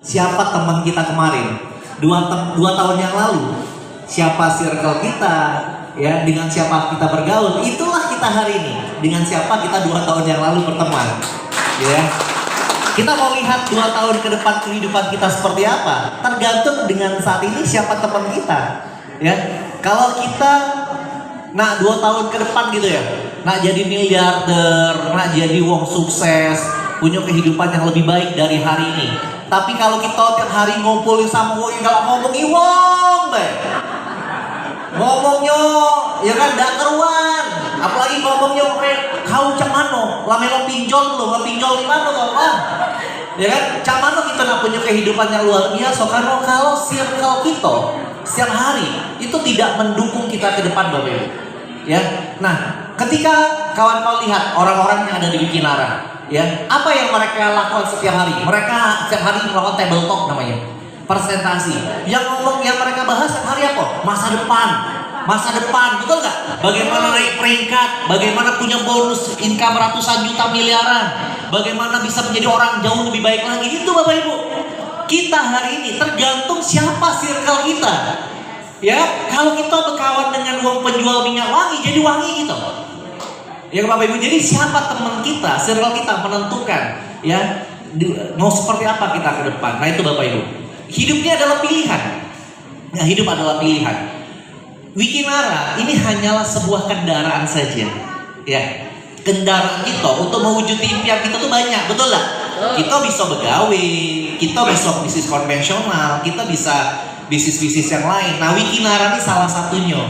siapa teman kita kemarin, dua tahun yang lalu, siapa circle kita, ya, dengan siapa kita bergaul, itulah kita hari ini. Dengan siapa kita 2 tahun yang lalu berteman, ya. Kita mau lihat 2 tahun ke depan kehidupan kita seperti apa, tergantung dengan saat ini siapa teman kita, ya. Kalau kita nak 2 tahun ke depan gitu ya, nak jadi miliarder, nak jadi wong sukses, punya kehidupan yang lebih baik dari hari ini. Tapi kalau kita tiap hari ngumpul sama wong, kalau ngomongin wong, ngomongnya ya kan dak keruan, apalagi ngomongnya kau cak mano, lamelo pinjol lo, pinjol di mana kau ya kan, cak mano kita nak punya kehidupan yang luar biasa karena kalau circle kita setiap hari itu tidak mendukung kita ke depan Bapak Ibu, ya. Nah, ketika kawan-kawan lihat orang-orang yang ada di Wikinara, ya, apa yang mereka lakukan setiap hari? Mereka setiap hari melakukan table talk namanya, presentasi. Yang mereka bahas setiap hari apa? Masa depan, betul nggak? Bagaimana naik peringkat, bagaimana punya bonus income ratusan juta miliaran, bagaimana bisa menjadi orang jauh lebih baik lagi. Itu Bapak Ibu. Kita hari ini tergantung siapa circle kita. Ya, kalau kita berkawan dengan wong penjual minyak wangi, jadi wangi gitu. Ya Bapak Ibu, jadi siapa teman kita, circle kita menentukan, ya, mau seperti apa kita ke depan. Nah itu Bapak Ibu. Hidupnya adalah pilihan. Nah, hidup adalah pilihan. Wikinara ini hanyalah sebuah kendaraan saja, ya. Kendaraan kita untuk mewujudi impian kita tuh banyak, betul lah. Kita bisa begawe, kita bisa bisnis konvensional, kita bisa bisnis-bisnis yang lain. Nah, Wikinara ini salah satunya.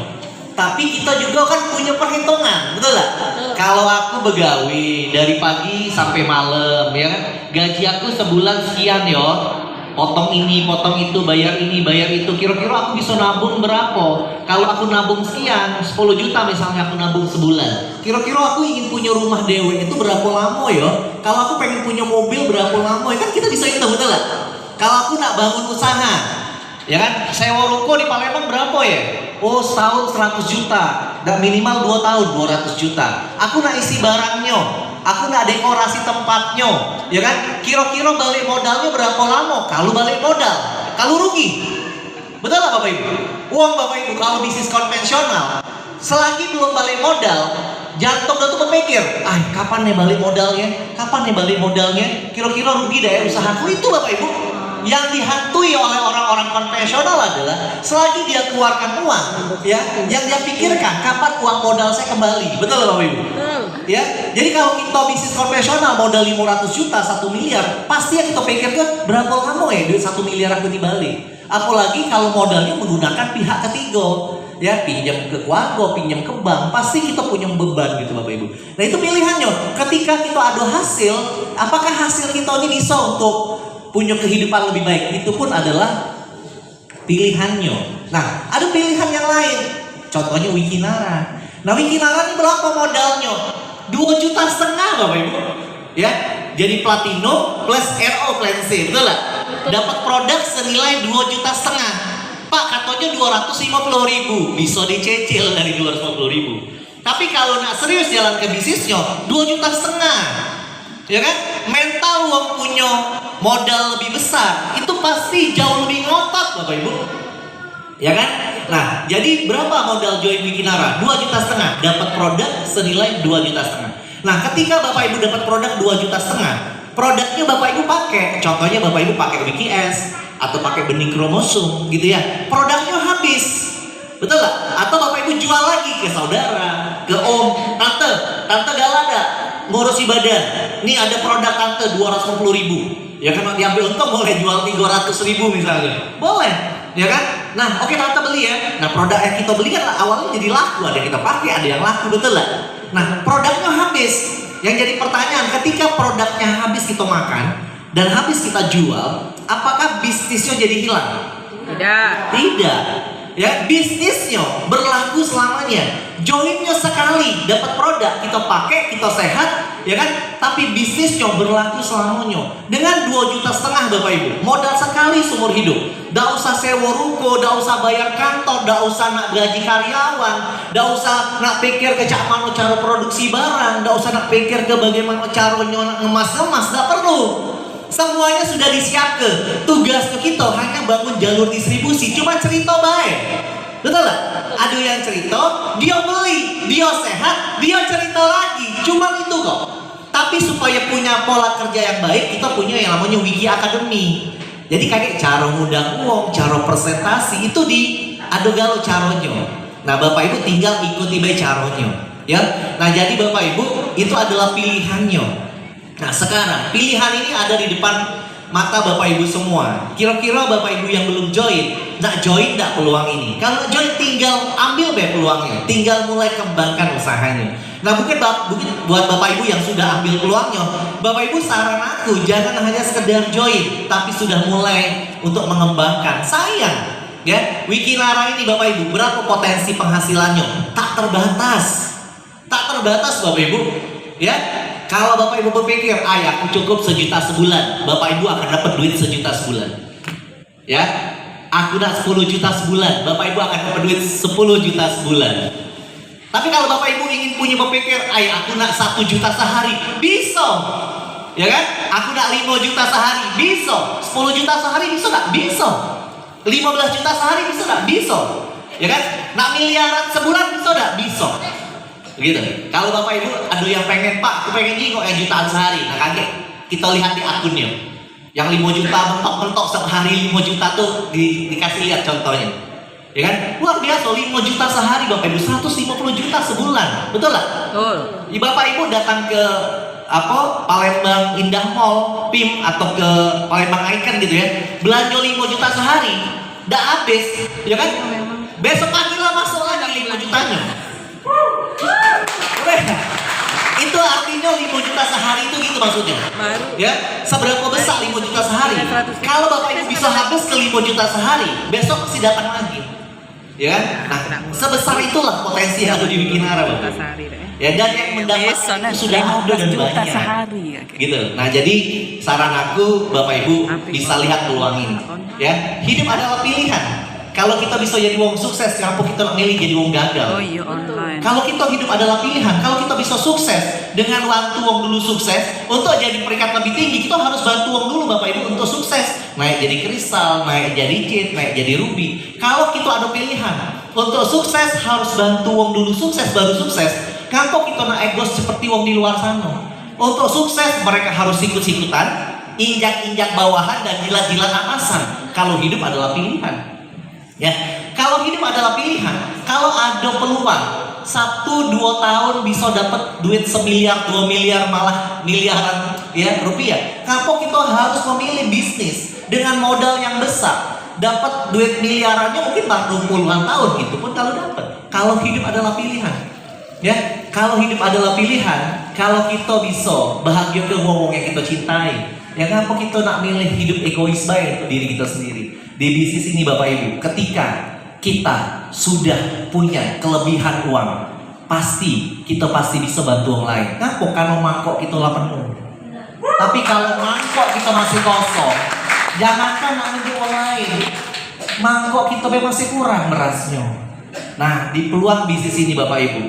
Tapi kita juga kan punya perhitungan, betul lah. Kalau aku begawe dari pagi sampai malam, ya kan, gaji aku sebulan sekian yo. Potong ini, potong itu, bayar ini, bayar itu. Kira-kira aku bisa nabung berapa? Kalau aku nabung sekian, 10 juta misalnya aku nabung sebulan. Kira-kira aku ingin punya rumah dewe itu berapa lama ya? Kalau aku pengen punya mobil berapa lama ya? Kan kita bisa hitung, betul lah. Kalau aku nak bangun usaha, ya kan, sewa ruko di Palembang berapa ya? Oh, setahun 100 juta. Dan minimal 2 tahun 200 juta. Aku nak isi barangnya. Aku nggak dekorasi tempatnya, ya kan? Kira-kira balik modalnya berapa lama? Kalau balik modal, kalau rugi, betul lah Bapak Ibu. Uang Bapak Ibu kalau bisnis konvensional, selagi belum balik modal, jantung tuh berpikir, kapan nih balik modalnya? Kapan nih balik modalnya? Kira-kira rugi deh usahaku. Itu Bapak Ibu. Yang dihantui oleh orang-orang konvensional adalah selagi dia keluarkan uang, ya, yang dia pikirkan kapan uang modal saya kembali. Betul Bapak Ibu? Ya, jadi kalau kita bisnis konvensional modal 500 juta, 1 miliar, pasti yang kita pikirkan berapa lama ya duit 1 miliar aku dibalik. Apalagi kalau modalnya menggunakan pihak ketiga, ya, pinjam ke keluarga, pinjam ke bank, pasti kita punya beban gitu Bapak Ibu. Nah itu pilihannya. Ketika kita ada hasil, apakah hasil kita ini bisa untuk punya kehidupan lebih baik? Itu pun adalah pilihannya. Nah, ada pilihan yang lain. Contohnya Wikinara. Nah, Wikinara ini berapa modalnya? 2,5 juta Bapak Ibu. Ya, jadi Platino plus RO plan C, betul lah? Dapat produk senilai 2,5 juta. Pak, katanya 250.000, bisa dicicil dari 250.000. Tapi kalau nak serius jalan ke bisnisnya, 2,5 juta. Ya kan? Mental uang punya modal lebih besar, itu pasti jauh lebih ngotot Bapak Ibu. Ya kan? Nah, jadi berapa modal join Wikinara? 2,5 juta, dapat produk senilai 2,5 juta. Nah, ketika Bapak Ibu dapat produk 2,5 juta, produknya Bapak Ibu pakai, contohnya Bapak Ibu pakai WKS atau pakai benih kromosum gitu ya. Produknya habis. Betul lah? Atau Bapak Ibu jual lagi ke saudara, ke om, tante Galada, ngurusi badan. Ini ada produk tante 250.000. Ya kan diambil untung boleh jual 300.000 misalnya. Boleh, ya kan? Nah, oke tante beli ya. Nah, produk yang kita beli kan awalnya jadi laku, ada yang kita pakai, ada yang laku, betul lah. Nah, produknya habis. Yang jadi pertanyaan, ketika produknya habis kita makan dan habis kita jual, apakah bisnisnya jadi hilang? Tidak. Ya, bisnisnya berlaku selamanya. Joinnya sekali dapat produk, kita pakai, kita sehat, ya kan? Tapi bisnisnya berlaku selamanya. Dengan 2,5 juta Bapak Ibu, modal sekali seumur hidup. Nggak usah sewa ruko, nggak usah bayar kantor, nggak usah nak gaji karyawan, nggak usah nak pikir ke cak mano cara produksi barang, nggak usah nak pikir ke bagaimana caranya ngemas-ngemas, nggak perlu. Semuanya sudah disiapkan. Tugas kita hanya bangun jalur distribusi. Cuma cerita baik. Betul gak? Ada yang cerita, dia beli, dia sehat, dia cerita lagi. Cuma itu kok. Tapi supaya punya pola kerja yang baik, kita punya yang namanya Wiki Academy. Jadi kayak cara ngundang uang, cara presentasi itu di ada galau caranya. Nah Bapak Ibu tinggal ikuti baik caranya, ya. Nah jadi Bapak Ibu itu adalah pilihannya. Nah sekarang pilihan ini ada di depan mata Bapak Ibu semua. Kira-kira Bapak Ibu yang belum join, nak join tak peluang ini? Kalau join tinggal ambil baik peluangnya, tinggal mulai kembangkan usahanya. Nah mungkin buat Bapak Ibu yang sudah ambil peluangnya, Bapak Ibu saran aku jangan hanya sekedar join, tapi sudah mulai untuk mengembangkan. Sayang, ya Wikinara ini Bapak Ibu berapa potensi penghasilannya? Tak terbatas, tak terbatas Bapak Ibu, ya. Kalau Bapak Ibu berpikir, aku cukup 1 juta sebulan, Bapak Ibu akan dapat duit 1 juta sebulan. Ya, aku nak 10 juta sebulan, Bapak Ibu akan dapat duit 10 juta sebulan. Tapi kalau Bapak Ibu ingin punya berpikir, aku nak 1 juta sehari, bisa. Ya kan? Aku nak 5 juta sehari, bisa. 10 juta sehari bisa nggak? Bisa. 15 juta sehari bisa nggak? Bisa. Ya kan? Nak miliaran sebulan bisa nggak? Bisa. Begitu. Kalau Bapak Ibu ada yang pengen, Pak, aku pengen jingkok yang jutaan sehari. Nah kaget, kita lihat di akunnya. Yang 5 juta mentok-mentok sehari 5 juta tuh dikasih lihat contohnya. Ya kan? Luar biasa 5 juta sehari Bapak Ibu, 150 juta sebulan. Betul lah? Betul. Bapak Ibu datang ke Palembang Indah Mall, PIM atau ke Palembang Icon gitu ya. Belanja 5 juta sehari, udah habis, ya kan? Besok pagi lah masuk lagi 5 jutanya. Itu artinya 5 juta sehari itu gitu maksudnya. Ya, seberapa besar 5 juta sehari? Kalau Bapak Ibu bisa habis ke 5 juta sehari, besok pasti datang lagi. Ya kan? Nah, sebesar itulah potensi yang ada di Wikinara, Bapak. Ya, dan yang mendapatkan sudah ada dan banyak. Gitu. Nah, jadi saran aku Bapak Ibu bisa lihat peluang ini. Ya, hidup adalah pilihan. Kalau kita bisa jadi wong sukses, kenapa kita milih jadi wong gagal? Kalau kita hidup adalah pilihan, kalau kita bisa sukses dengan bantu wong dulu sukses, untuk jadi peringkat lebih tinggi, kita harus bantu wong dulu Bapak Ibu untuk sukses. Naik jadi kristal, naik jadi jade, naik jadi ruby. Kalau kita ada pilihan, untuk sukses harus bantu wong dulu sukses, baru sukses. Kenapa kita nak egos seperti wong di luar sana? Untuk sukses, mereka harus ikut-ikutan, injak-injak bawahan dan jilat-jilat atasan. Kalau hidup adalah pilihan. Ya, kalau hidup adalah pilihan, kalau ada peluang 1-2 tahun bisa dapat duit 1 miliar, 2 miliar, malah miliaran ya rupiah. Kenapa kita harus memilih bisnis dengan modal yang besar, dapat duit miliarannya mungkin baru puluhan tahun gitu pun kalau dapat. Kalau hidup adalah pilihan, ya, kalau hidup adalah pilihan, kalau kita bisa bahagia ke wong yang kita cintai, ya kenapa kita nak milih hidup egois baik untuk diri kita sendiri? Di bisnis ini Bapak Ibu, ketika kita sudah punya kelebihan uang, kita pasti bisa bantu orang lain. Kenapa? Karena mangkok kita lah penuh. Tapi kalau mangkok kita masih kosong, jangankan nak bantu orang lain, mangkok kita masih kurang berasnya. Nah, di peluang bisnis ini Bapak Ibu,